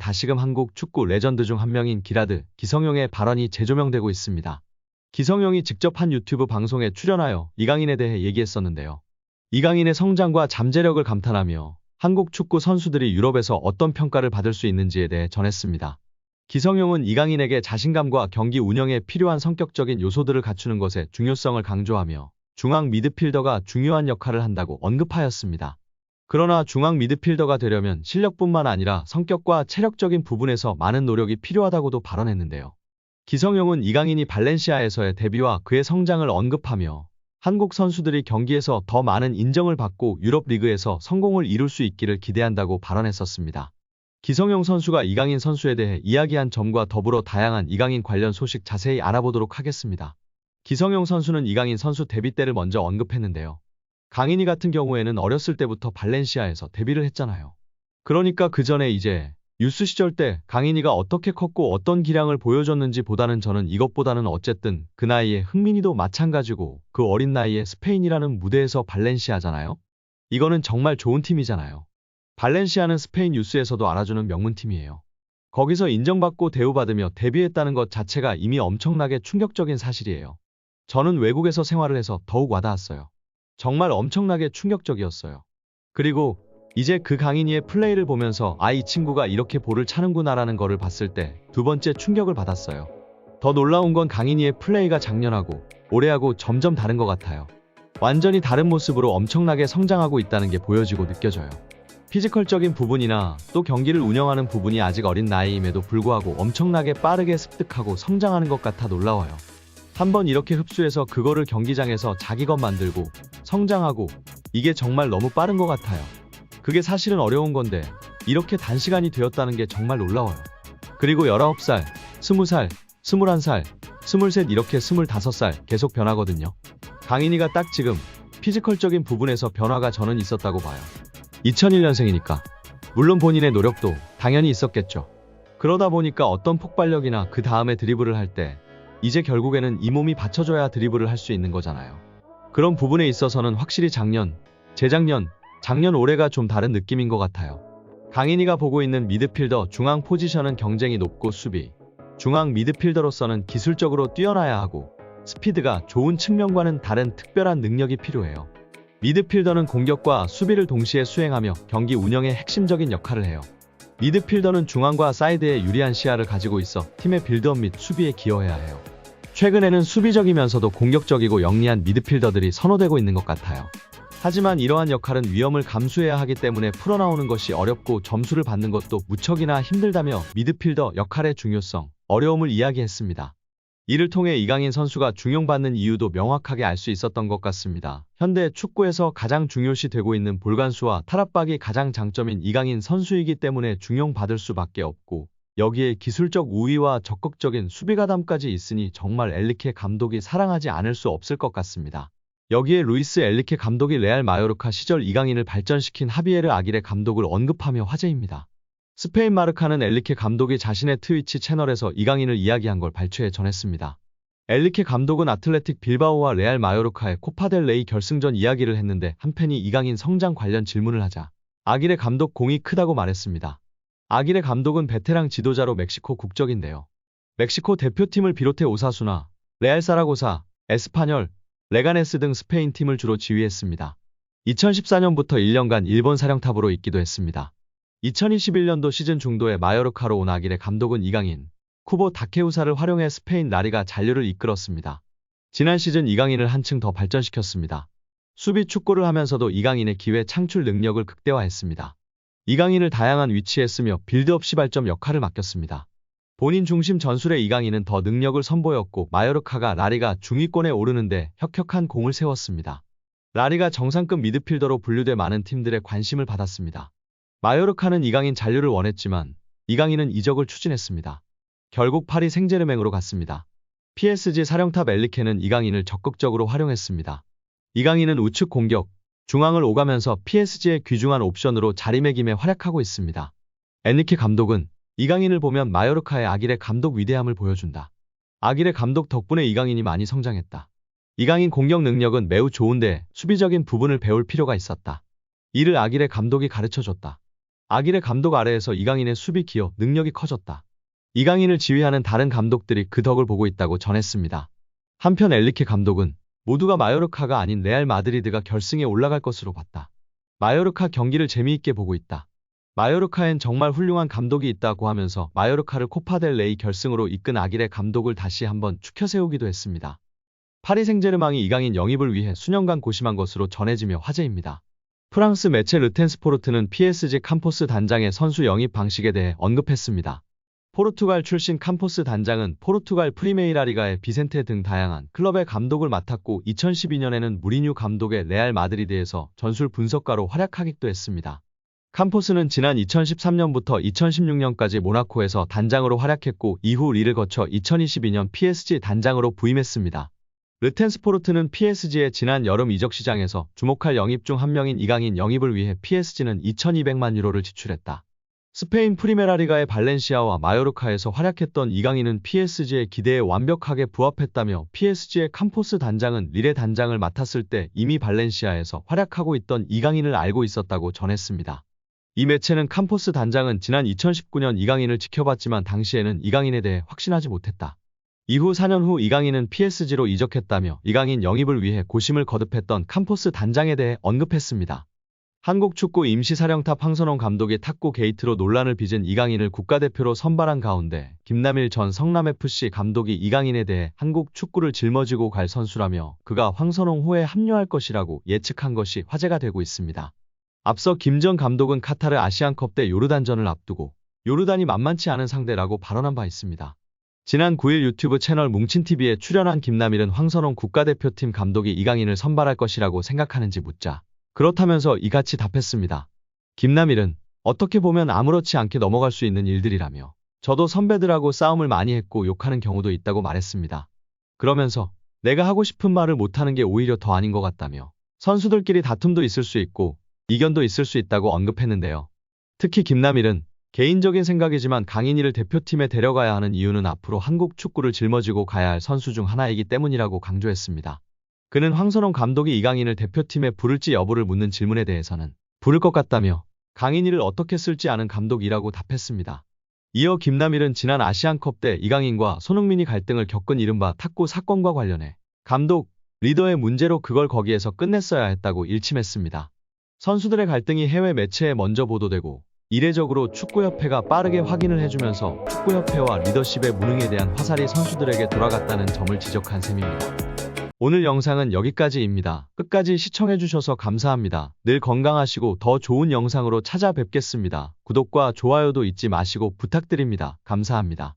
다시금 한국 축구 레전드 중 한 명인 기라드, 기성용의 발언이 재조명되고 있습니다. 기성용이 직접 한 유튜브 방송에 출연하여 이강인에 대해 얘기했었는데요. 이강인의 성장과 잠재력을 감탄하며 한국 축구 선수들이 유럽에서 어떤 평가를 받을 수 있는지에 대해 전했습니다. 기성용은 이강인에게 자신감과 경기 운영에 필요한 성격적인 요소들을 갖추는 것의 중요성을 강조하며 중앙 미드필더가 중요한 역할을 한다고 언급하였습니다. 그러나 중앙 미드필더가 되려면 실력뿐만 아니라 성격과 체력적인 부분에서 많은 노력이 필요하다고도 발언했는데요. 기성용은 이강인이 발렌시아에서의 데뷔와 그의 성장을 언급하며 한국 선수들이 경기에서 더 많은 인정을 받고 유럽 리그에서 성공을 이룰 수 있기를 기대한다고 발언했었습니다. 기성용 선수가 이강인 선수에 대해 이야기한 점과 더불어 다양한 이강인 관련 소식 자세히 알아보도록 하겠습니다. 기성용 선수는 이강인 선수 데뷔 때를 먼저 언급했는데요. 강인이 같은 경우에는 어렸을 때부터 발렌시아에서 데뷔를 했잖아요. 그러니까 그 전에 이제 유스 시절 때 강인이가 어떻게 컸고 어떤 기량을 보여줬는지 보다는 저는 이것보다는 어쨌든 그 나이에 흥민이도 마찬가지고 그 어린 나이에 스페인이라는 무대에서 발렌시아잖아요. 이거는 정말 좋은 팀이잖아요. 발렌시아는 스페인 유스에서도 알아주는 명문팀이에요. 거기서 인정받고 대우받으며 데뷔했다는 것 자체가 이미 엄청나게 충격적인 사실이에요. 저는 외국에서 생활을 해서 더욱 와닿았어요. 정말 엄청나게 충격적이었어요. 그리고 이제 그 강인이의 플레이를 보면서 이 친구가 이렇게 볼을 차는구나라는 거를 봤을 때 두 번째 충격을 받았어요. 더 놀라운 건 강인이의 플레이가 작년하고 올해하고 점점 다른 것 같아요. 완전히 다른 모습으로 엄청나게 성장하고 있다는 게 보여지고 느껴져요. 피지컬적인 부분이나 또 경기를 운영하는 부분이 아직 어린 나이임에도 불구하고 엄청나게 빠르게 습득하고 성장하는 것 같아 놀라워요. 한번 이렇게 흡수해서 그거를 경기장에서 자기 것 만들고 성장하고 이게 정말 너무 빠른 것 같아요. 그게 사실은 어려운 건데 이렇게 단시간이 되었다는 게 정말 놀라워요. 그리고 19살, 20살, 21살, 23 이렇게 25살 계속 변하거든요. 강인이가 딱 지금 피지컬적인 부분에서 변화가 저는 있었다고 봐요. 2001년생이니까 물론 본인의 노력도 당연히 있었겠죠. 그러다 보니까 어떤 폭발력이나 그 다음에 드리블을 할 때 이제 결국에는 이 몸이 받쳐줘야 드리블을 할 수 있는 거잖아요. 그런 부분에 있어서는 확실히 작년, 재작년, 작년 올해가 좀 다른 느낌인 것 같아요. 강인이가 보고 있는 미드필더 중앙 포지션은 경쟁이 높고 수비, 중앙 미드필더로서는 기술적으로 뛰어나야 하고 스피드가 좋은 측면과는 다른 특별한 능력이 필요해요. 미드필더는 공격과 수비를 동시에 수행하며 경기 운영의 핵심적인 역할을 해요. 미드필더는 중앙과 사이드에 유리한 시야를 가지고 있어 팀의 빌드업 및 수비에 기여해야 해요. 최근에는 수비적이면서도 공격적이고 영리한 미드필더들이 선호되고 있는 것 같아요. 하지만 이러한 역할은 위험을 감수해야 하기 때문에 풀어나오는 것이 어렵고 점수를 받는 것도 무척이나 힘들다며 미드필더 역할의 중요성, 어려움을 이야기했습니다. 이를 통해 이강인 선수가 중용받는 이유도 명확하게 알 수 있었던 것 같습니다. 현대 축구에서 가장 중요시 되고 있는 볼간수와 탈압박이 가장 장점인 이강인 선수이기 때문에 중용받을 수밖에 없고 여기에 기술적 우위와 적극적인 수비가담까지 있으니 정말 엔리케 감독이 사랑하지 않을 수 없을 것 같습니다. 여기에 루이스 엔리케 감독이 레알 마요르카 시절 이강인을 발전시킨 하비에르 아기레 감독을 언급하며 화제입니다. 스페인 마르카는 엔리케 감독이 자신의 트위치 채널에서 이강인을 이야기한 걸 발췌해 전했습니다. 엔리케 감독은 아틀레틱 빌바오와 레알 마요르카의 코파델레이 결승전 이야기를 했는데 한 팬이 이강인 성장 관련 질문을 하자 아기레 감독 공이 크다고 말했습니다. 아기레 감독은 베테랑 지도자로 멕시코 국적인데요. 멕시코 대표팀을 비롯해 오사수나, 레알 사라고사, 에스파뇰, 레가네스 등 스페인 팀을 주로 지휘했습니다. 2014년부터 1년간 일본 사령탑으로 있기도 했습니다. 2021년도 시즌 중도에 마요르카로 온 아기레 감독은 이강인, 쿠보 다케우사를 활용해 스페인 라리가 잔류를 이끌었습니다. 지난 시즌 이강인을 한층 더 발전시켰습니다. 수비 축구를 하면서도 이강인의 기회 창출 능력을 극대화했습니다. 이강인을 다양한 위치에 쓰며 빌드업 시발점 역할을 맡겼습니다. 본인 중심 전술의 이강인은 더 능력을 선보였고 마요르카가 라리가 중위권에 오르는데 혁혁한 공을 세웠습니다. 라리가 정상급 미드필더로 분류돼 많은 팀들의 관심을 받았습니다. 마요르카는 이강인 잔류를 원했지만 이강인은 이적을 추진했습니다. 결국 파리 생제르맹으로 갔습니다. PSG 사령탑 엔리케는 이강인을 적극적으로 활용했습니다. 이강인은 우측 공격, 중앙을 오가면서 PSG의 귀중한 옵션으로 자리매김에 활약하고 있습니다. 엔리케 감독은 이강인을 보면 마요르카의 아기레 감독 위대함을 보여준다. 아기레 감독 덕분에 이강인이 많이 성장했다. 이강인 공격 능력은 매우 좋은데 수비적인 부분을 배울 필요가 있었다. 이를 아기레 감독이 가르쳐줬다. 아길의 감독 아래에서 이강인의 수비 기여 능력이 커졌다. 이강인을 지휘하는 다른 감독들이 그 덕을 보고 있다고 전했습니다. 한편 엔리케 감독은 모두가 마요르카가 아닌 레알 마드리드가 결승에 올라갈 것으로 봤다. 마요르카 경기를 재미있게 보고 있다. 마요르카엔 정말 훌륭한 감독이 있다고 하면서 마요르카를 코파델레이 결승으로 이끈 아길의 감독을 다시 한번 추켜세우기도 했습니다. 파리 생제르맹이 이강인 영입을 위해 수년간 고심한 것으로 전해지며 화제입니다. 프랑스 매체 르텐스포르트는 PSG 캄포스 단장의 선수 영입 방식에 대해 언급했습니다. 포르투갈 출신 캄포스 단장은 포르투갈 프리메이라 리가의 비센테 등 다양한 클럽의 감독을 맡았고 2012년에는 무리뉴 감독의 레알 마드리드에서 전술 분석가로 활약하기도 했습니다. 캄포스는 지난 2013년부터 2016년까지 모나코에서 단장으로 활약했고 이후 리를 거쳐 2022년 PSG 단장으로 부임했습니다. 르텐스포르트는 PSG의 지난 여름 이적 시장에서 주목할 영입 중 한 명인 이강인 영입을 위해 PSG는 2,200만 유로를 지출했다. 스페인 프리메라리가의 발렌시아와 마요르카에서 활약했던 이강인은 PSG의 기대에 완벽하게 부합했다며 PSG의 캄포스 단장은 릴의 단장을 맡았을 때 이미 발렌시아에서 활약하고 있던 이강인을 알고 있었다고 전했습니다. 이 매체는 캄포스 단장은 지난 2019년 이강인을 지켜봤지만 당시에는 이강인에 대해 확신하지 못했다. 이후 4년 후 이강인은 PSG로 이적했다며 이강인 영입을 위해 고심을 거듭했던 캄포스 단장에 대해 언급했습니다. 한국 축구 임시사령탑 황선홍 감독이 탁구 게이트로 논란을 빚은 이강인을 국가대표로 선발한 가운데 김남일 전 성남FC 감독이 이강인에 대해 한국 축구를 짊어지고 갈 선수라며 그가 황선홍 호에 합류할 것이라고 예측한 것이 화제가 되고 있습니다. 앞서 김 전 감독은 카타르 아시안컵 때 요르단전을 앞두고 요르단이 만만치 않은 상대라고 발언한 바 있습니다. 지난 9일 유튜브 채널 뭉친TV에 출연한 김남일은 황선홍 국가대표팀 감독이 이강인을 선발할 것이라고 생각하는지 묻자 그렇다면서 이같이 답했습니다. 김남일은 어떻게 보면 아무렇지 않게 넘어갈 수 있는 일들이라며 저도 선배들하고 싸움을 많이 했고 욕하는 경우도 있다고 말했습니다. 그러면서 내가 하고 싶은 말을 못하는 게 오히려 더 아닌 것 같다며 선수들끼리 다툼도 있을 수 있고 이견도 있을 수 있다고 언급했는데요. 특히 김남일은 개인적인 생각이지만 강인이를 대표팀에 데려가야 하는 이유는 앞으로 한국 축구를 짊어지고 가야 할 선수 중 하나이기 때문이라고 강조했습니다. 그는 황선홍 감독이 이강인을 대표팀에 부를지 여부를 묻는 질문에 대해서는 부를 것 같다며 강인이를 어떻게 쓸지 아는 감독이라고 답했습니다. 이어 김남일은 지난 아시안컵 때 이강인과 손흥민이 갈등을 겪은 이른바 탁구 사건과 관련해 감독, 리더의 문제로 그걸 거기에서 끝냈어야 했다고 일침했습니다. 선수들의 갈등이 해외 매체에 먼저 보도되고 이례적으로 축구협회가 빠르게 확인을 해주면서 축구협회와 리더십의 무능에 대한 화살이 선수들에게 돌아갔다는 점을 지적한 셈입니다. 오늘 영상은 여기까지입니다. 끝까지 시청해주셔서 감사합니다. 늘 건강하시고 더 좋은 영상으로 찾아뵙겠습니다. 구독과 좋아요도 잊지 마시고 부탁드립니다. 감사합니다.